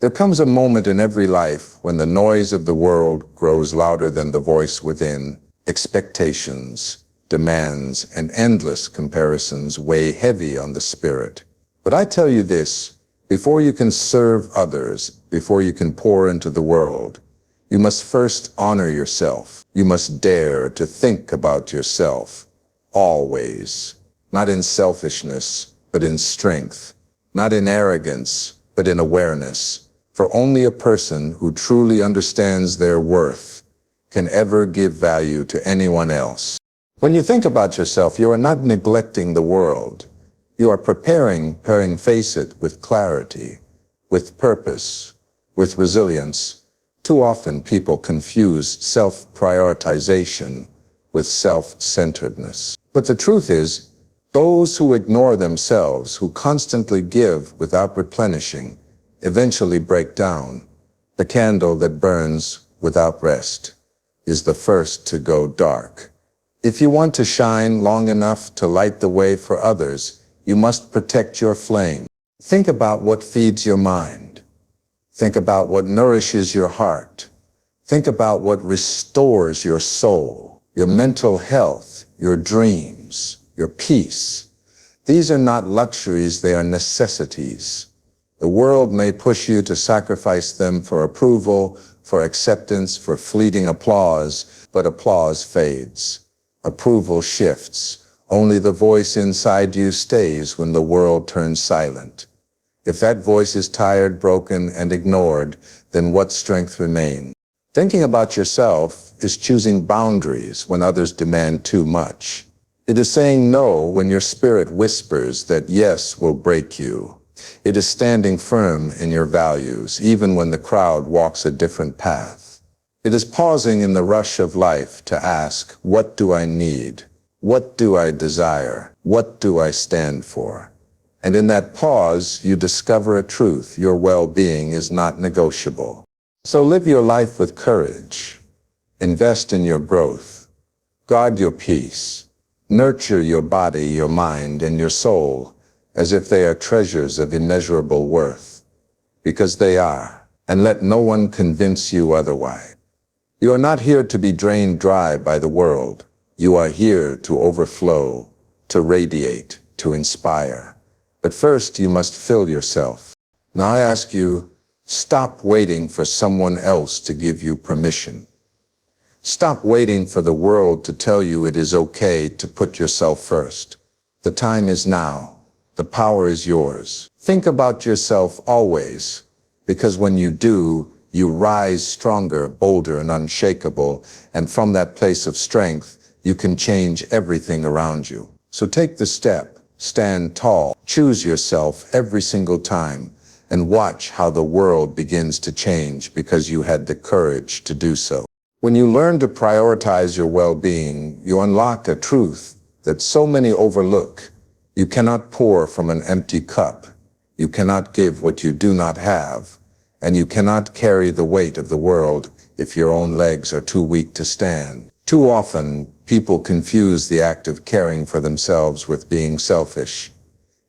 There comes a moment in every life when the noise of the world grows louder than the voice within. Expectations, demands, and endless comparisons weigh heavy on the spirit. But I tell you this, before you can serve others, before you can pour into the world, you must first honor yourself. You must dare to think about yourself, always. Not in selfishness, but in strength. Not in arrogance, but in awareness. For only a person who truly understands their worth can ever give value to anyone else. When you think about yourself, you are not neglecting the world. You are preparing face it with clarity, with purpose, with resilience. Too often people confuse self-prioritization with self-centeredness. But the truth is, those who ignore themselves, who constantly give without replenishing, eventually break down. The candle that burns without rest is the first to go dark. If you want to shine long enough to light the way for others, you must protect your flame. Think about what feeds your mind. Think about what nourishes your heart. Think about what restores your soul, your mental health, your dreams, your peace. These are not luxuries, they are necessities. The world may push you to sacrifice them for approval, for acceptance, for fleeting applause, but applause fades. Approval shifts. Only the voice inside you stays when the world turns silent. If that voice is tired, broken, and ignored, then what strength remains? Thinking about yourself is choosing boundaries when others demand too much. It is saying no when your spirit whispers that yes will break you. It is standing firm in your values, even when the crowd walks a different path. It is pausing in the rush of life to ask, what do I need? What do I desire? What do I stand for? And in that pause, you discover a truth: your well-being is not negotiable. So live your life with courage. Invest in your growth. Guard your peace. Nurture your body, your mind, and your soul as if they are treasures of immeasurable worth, because they are, and let no one convince you otherwise. You are not here to be drained dry by the world. You are here to overflow, to radiate, to inspire. But first, you must fill yourself. Now I ask you, stop waiting for someone else to give you permission. Stop waiting for the world to tell you it is okay to put yourself first. The time is now. The power is yours. Think about yourself always, because when you do, you rise stronger, bolder, and unshakable, and from that place of strength, you can change everything around you. So take the step, stand tall, choose yourself every single time, and watch how the world begins to change because you had the courage to do so. When you learn to prioritize your well-being, you unlock a truth that so many overlook. You cannot pour from an empty cup. You cannot give what you do not have. And you cannot carry the weight of the world if your own legs are too weak to stand. Too often, people confuse the act of caring for themselves with being selfish,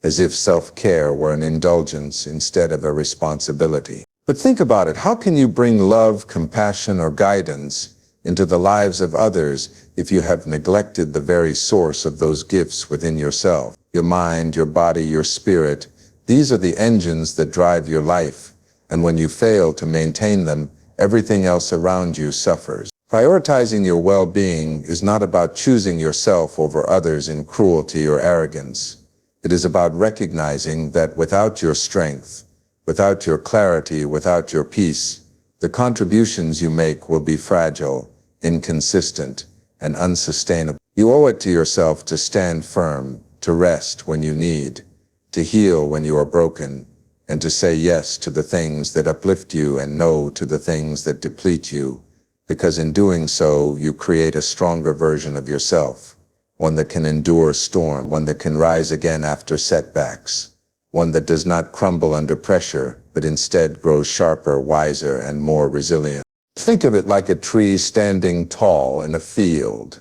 as if self-care were an indulgence instead of a responsibility. But think about it. How can you bring love, compassion, or guidance into the lives of others if you have neglected the very source of those gifts within yourself? Your mind, your body, your spirit, these are the engines that drive your life, and when you fail to maintain them, everything else around you suffers. Prioritizing your well-being is not about choosing yourself over others in cruelty or arrogance. It is about recognizing that without your strength, without your clarity, without your peace, the contributions you make will be fragile, inconsistent, and unsustainable. You owe it to yourself to stand firm, to rest when you need, to heal when you are broken, and to say yes to the things that uplift you and no to the things that deplete you, because in doing so, you create a stronger version of yourself, one that can endure storm, one that can rise again after setbacks, one that does not crumble under pressure, but instead grows sharper, wiser, and more resilient. Think of it like a tree standing tall in a field.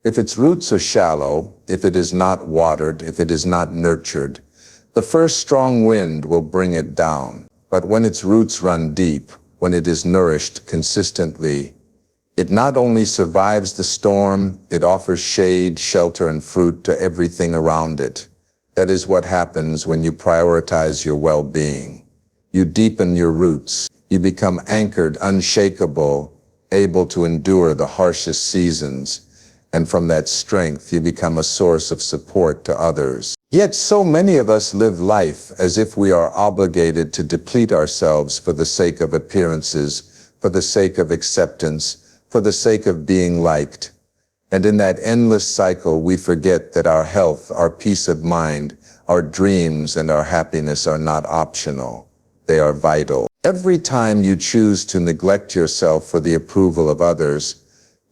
If its roots are shallow, if it is not watered, if it is not nurtured, the first strong wind will bring it down. But when its roots run deep, when it is nourished consistently, it not only survives the storm, it offers shade, shelter, and fruit to everything around it. That is what happens when you prioritize your well-being. You deepen your roots. You become anchored, unshakable, able to endure the harshest seasons. And from that strength, you become a source of support to others. Yet so many of us live life as if we are obligated to deplete ourselves for the sake of appearances, for the sake of acceptance, for the sake of being liked. And in that endless cycle, we forget that our health, our peace of mind, our dreams, and our happiness are not optional. They are vital. Every time you choose to neglect yourself for the approval of others,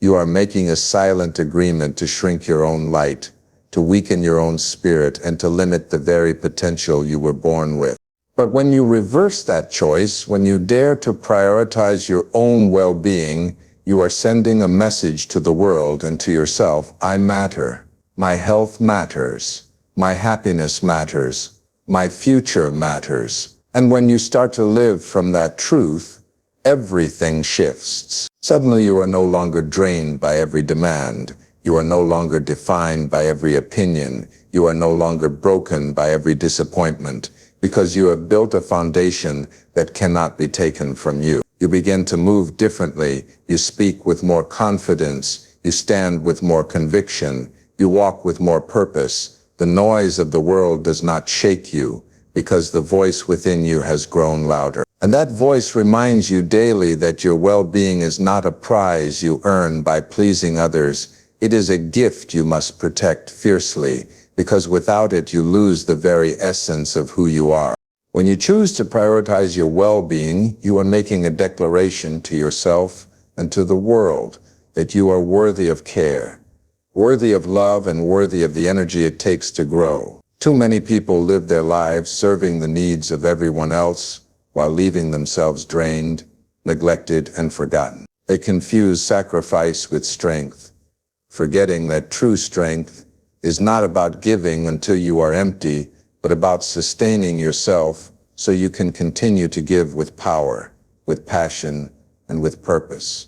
you are making a silent agreement to shrink your own light, to weaken your own spirit, and to limit the very potential you were born with. But when you reverse that choice, when you dare to prioritize your own well-being, you are sending a message to the world and to yourself: I matter. My health matters. My happiness matters. My future matters. And when you start to live from that truth, everything shifts. Suddenly you are no longer drained by every demand. You are no longer defined by every opinion. You are no longer broken by every disappointment, because you have built a foundation that cannot be taken from you. You begin to move differently. You speak with more confidence. You stand with more conviction. You walk with more purpose. The noise of the world does not shake you, because the voice within you has grown louder. And that voice reminds you daily that your well-being is not a prize you earn by pleasing others. It is a gift you must protect fiercely, because without it you lose the very essence of who you are. When you choose to prioritize your well-being, you are making a declaration to yourself and to the world that you are worthy of care, worthy of love, and worthy of the energy it takes to grow. Too many people live their lives serving the needs of everyone else while leaving themselves drained, neglected, and forgotten. They confuse sacrifice with strength, forgetting that true strength is not about giving until you are empty, but about sustaining yourself so you can continue to give with power, with passion, and with purpose.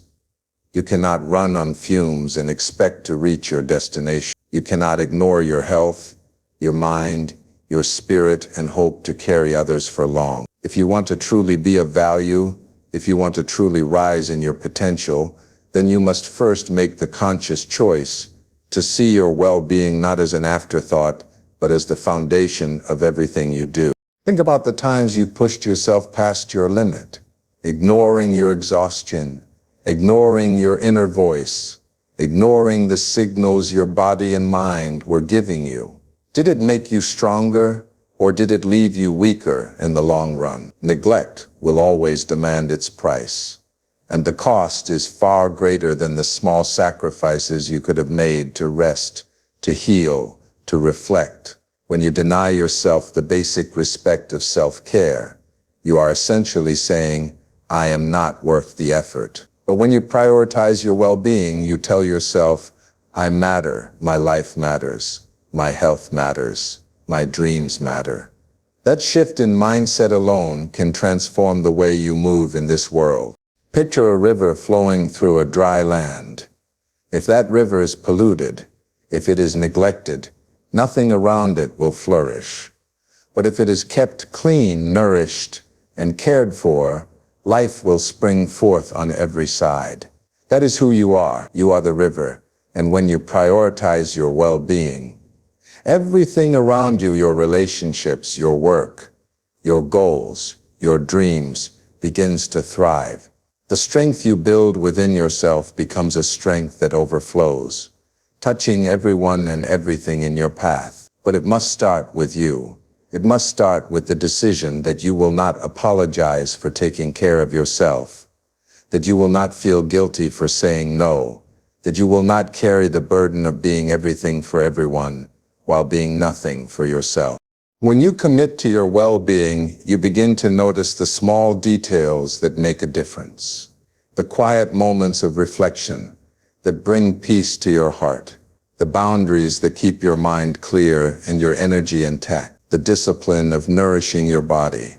You cannot run on fumes and expect to reach your destination. You cannot ignore your health, your mind, your spirit, and hope to carry others for long. If you want to truly be of value, if you want to truly rise in your potential, then you must first make the conscious choice to see your well-being not as an afterthought, but as the foundation of everything you do. Think about the times you pushed yourself past your limit, ignoring your exhaustion, ignoring your inner voice, ignoring the signals your body and mind were giving you. Did it make you stronger, or did it leave you weaker in the long run? Neglect will always demand its price, and the cost is far greater than the small sacrifices you could have made to rest, to heal, to reflect. When you deny yourself the basic respect of self-care, you are essentially saying, I am not worth the effort. But when you prioritize your well-being, you tell yourself, I matter, my life matters, my health matters, my dreams matter. That shift in mindset alone can transform the way you move in this world. Picture a river flowing through a dry land. If that river is polluted, if it is neglected, nothing around it will flourish. But if it is kept clean, nourished, and cared for, life will spring forth on every side. That is who you are. You are the river. And when you prioritize your well-being, everything around you, your relationships, your work, your goals, your dreams, begins to thrive. The strength you build within yourself becomes a strength that overflows, touching everyone and everything in your path. But it must start with you. It must start with the decision that you will not apologize for taking care of yourself, that you will not feel guilty for saying no, that you will not carry the burden of being everything for everyone while being nothing for yourself. When you commit to your well-being, you begin to notice the small details that make a difference, the quiet moments of reflection that bring peace to your heart, the boundaries that keep your mind clear and your energy intact, the discipline of nourishing your body,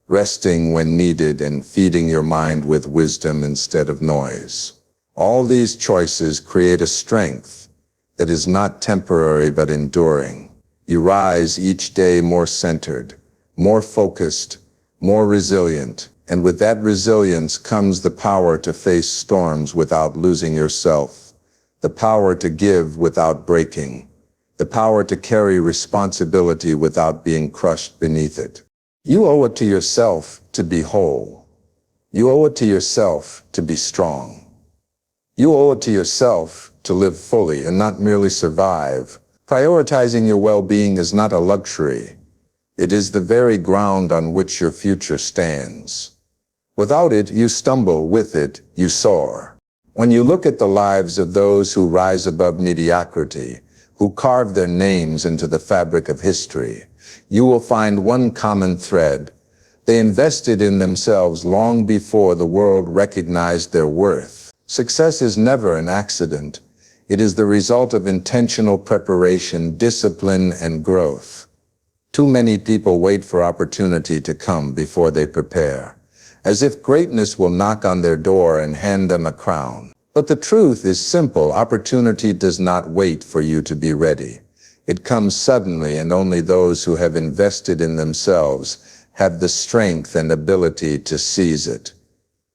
resting when needed, and feeding your mind with wisdom instead of noise. All these choices create a strength that is not temporary but enduring. You rise each day more centered, more focused, more resilient, and with that resilience comes the power to face storms without losing yourself, the power to give without breaking, the power to carry responsibility without being crushed beneath it. You owe it to yourself to be whole. You owe it to yourself to be strong. You owe it to yourself to live fully and not merely survive. Prioritizing your well-being is not a luxury. It is the very ground on which your future stands. Without it, you stumble. With it, you soar. When you look at the lives of those who rise above mediocrity, who carve their names into the fabric of history, you will find one common thread. They invested in themselves long before the world recognized their worth. Success is never an accident. It is the result of intentional preparation, discipline, and growth. Too many people wait for opportunity to come before they prepare, as if greatness will knock on their door and hand them a crown. But the truth is simple. Opportunity does not wait for you to be ready. It comes suddenly, and only those who have invested in themselves have the strength and ability to seize it.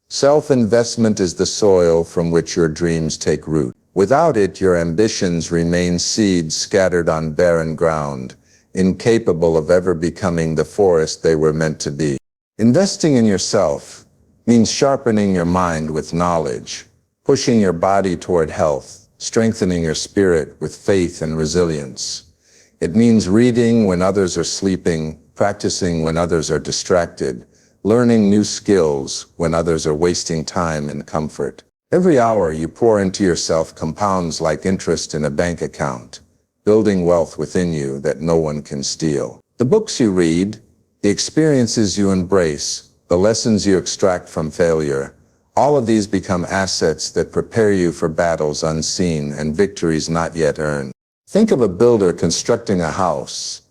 Self-investment is the soil from which your dreams take root. Without it, your ambitions remain seeds scattered on barren ground, incapable of ever becoming the forest they were meant to be. Investing in yourself means sharpening your mind with knowledge, pushing your body toward health, strengthening your spirit with faith and resilience. It means reading when others are sleeping, practicing when others are distracted, learning new skills when others are wasting time and comfort. Every hour you pour into yourself compounds like interest in a bank account, building wealth within you that no one can steal. The books you read, the experiences you embrace, the lessons you extract from failure, all of these become assets that prepare you for battles unseen and victories not yet earned. Think of a builder constructing a house.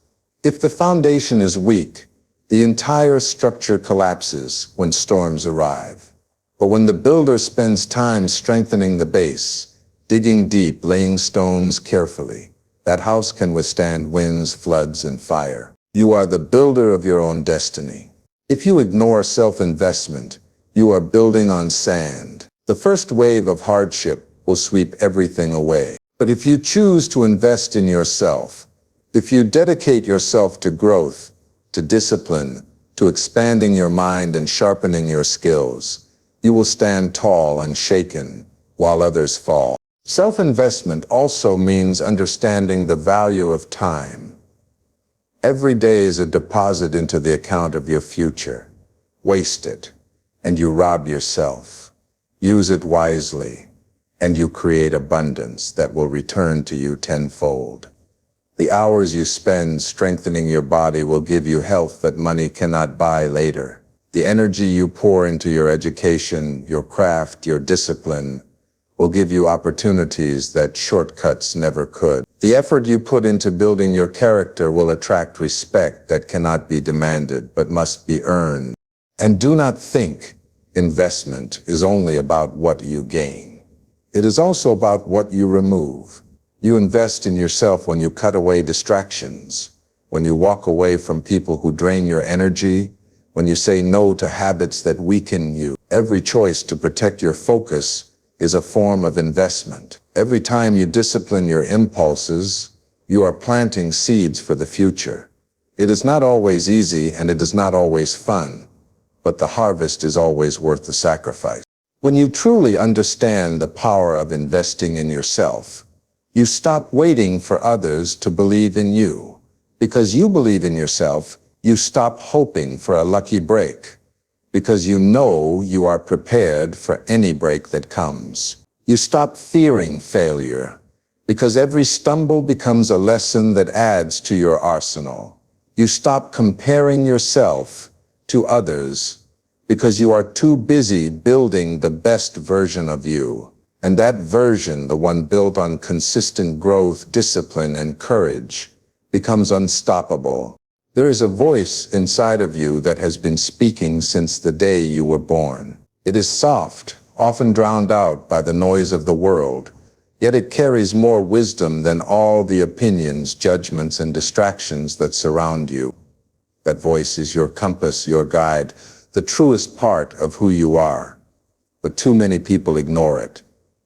If the foundation is weak, the entire structure collapses when storms arrive. But when the builder spends time strengthening the base, digging deep, laying stones carefully, that house can withstand winds, floods, and fire. You are the builder of your own destiny. If you ignore self-investment, you are building on sand. The first wave of hardship will sweep everything away. But if you choose to invest in yourself, if you dedicate yourself to growth, to discipline, to expanding your mind and sharpening your skills, you will stand tall and unshaken while others fall. Self-investment also means understanding the value of time. Every day is a deposit into the account of your future. Waste it, and you rob yourself. Use it wisely, and you create abundance that will return to you tenfold. The hours you spend strengthening your body will give you health that money cannot buy later. The energy you pour into your education, your craft, your discipline, will give you opportunities that shortcuts never could. The effort you put into building your character will attract respect that cannot be demanded but must be earned. And do not think investment is only about what you gain. It is also about what you remove. You invest in yourself when you cut away distractions, when you walk away from people who drain your energy, when you say no to habits that weaken you. Every choice to protect your focus is a form of investment. Every time you discipline your impulses, you are planting seeds for the future. It is not always easy and it is not always fun, but the harvest is always worth the sacrifice. When you truly understand the power of investing in yourself, you stop waiting for others to believe in you. Because you believe in yourself, you stop hoping for a lucky break. Because you know you are prepared for any break that comes. You stop fearing failure, because every stumble becomes a lesson that adds to your arsenal. You stop comparing yourself to others, because you are too busy building the best version of you. And that version, the one built on consistent growth, discipline, and courage, becomes unstoppable. There is a voice inside of you that has been speaking since the day you were born. It is soft, often drowned out by the noise of the world, yet it carries more wisdom than all the opinions, judgments, and distractions that surround you. That voice is your compass, your guide, the truest part of who you are. But too many people ignore it.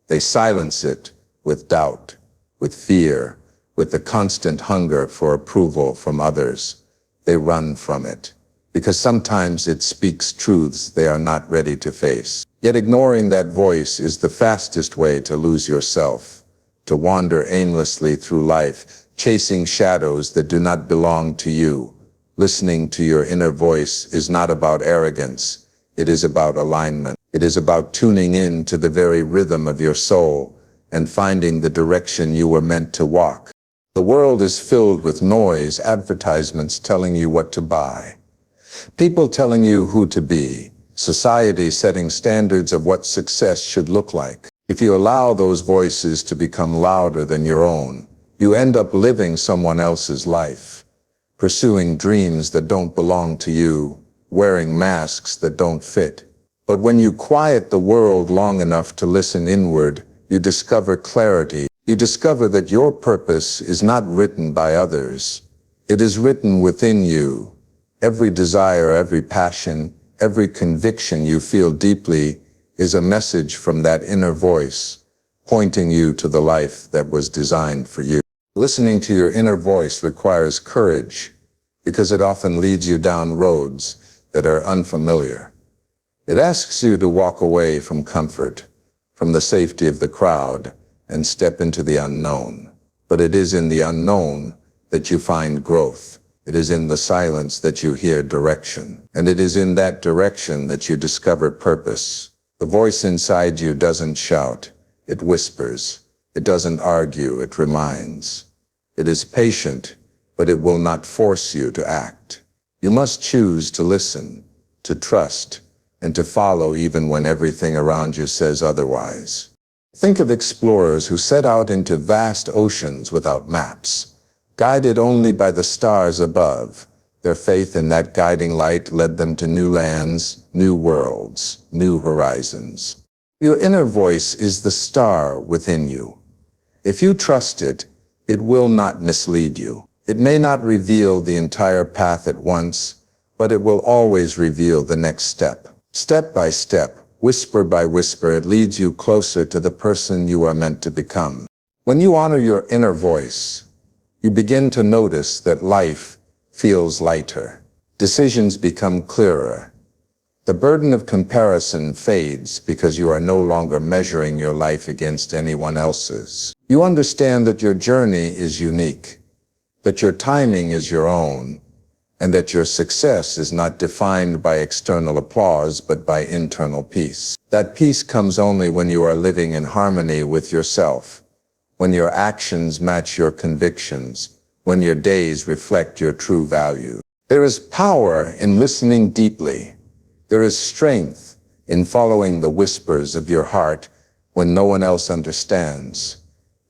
They silence it with doubt, with fear, with the constant hunger for approval from others. They run from it, because sometimes it speaks truths they are not ready to face. Yet ignoring that voice is the fastest way to lose yourself, to wander aimlessly through life, chasing shadows that do not belong to you. Listening to your inner voice is not about arrogance. It is about alignment. It is about tuning in to the very rhythm of your soul and finding the direction you were meant to walk. The world is filled with noise, advertisements telling you what to buy, people telling you who to be, society setting standards of what success should look like. If you allow those voices to become louder than your own, you end up living someone else's life, pursuing dreams that don't belong to you, wearing masks that don't fit. But when you quiet the world long enough to listen inward, you discover clarity. You discover that your purpose is not written by others. It is written within you. Every desire, every passion, every conviction you feel deeply is a message from that inner voice, pointing you to the life that was designed for you. Listening to your inner voice requires courage, because it often leads you down roads that are unfamiliar. It asks you to walk away from comfort, from the safety of the crowd, and step into the unknown. But it is in the unknown that you find growth. It is in the silence that you hear direction. And it is in that direction that you discover purpose. The voice inside you doesn't shout. It whispers. It doesn't argue. It reminds. It is patient, but it will not force you to act. You must choose to listen, to trust, and to follow even when everything around you says otherwise. Think of explorers who set out into vast oceans without maps, guided only by the stars above. Their faith in that guiding light led them to new lands, new worlds, new horizons. Your inner voice is the star within you. If you trust it, it will not mislead you. It may not reveal the entire path at once, but it will always reveal the next step. Step by step, whisper by whisper, it leads you closer to the person you are meant to become. When you honor your inner voice, you begin to notice that life feels lighter. Decisions become clearer. The burden of comparison fades because you are no longer measuring your life against anyone else's. You understand that your journey is unique, that your timing is your own, and that your success is not defined by external applause but by internal peace. That peace comes only when you are living in harmony with yourself, when your actions match your convictions, when your days reflect your true value. There is power in listening deeply. There is strength in following the whispers of your heart when no one else understands.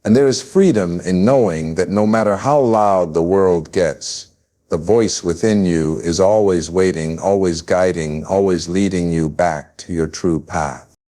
And there is freedom in knowing that no matter how loud the world gets, the voice within you is always waiting, always guiding, always leading you back to your true path.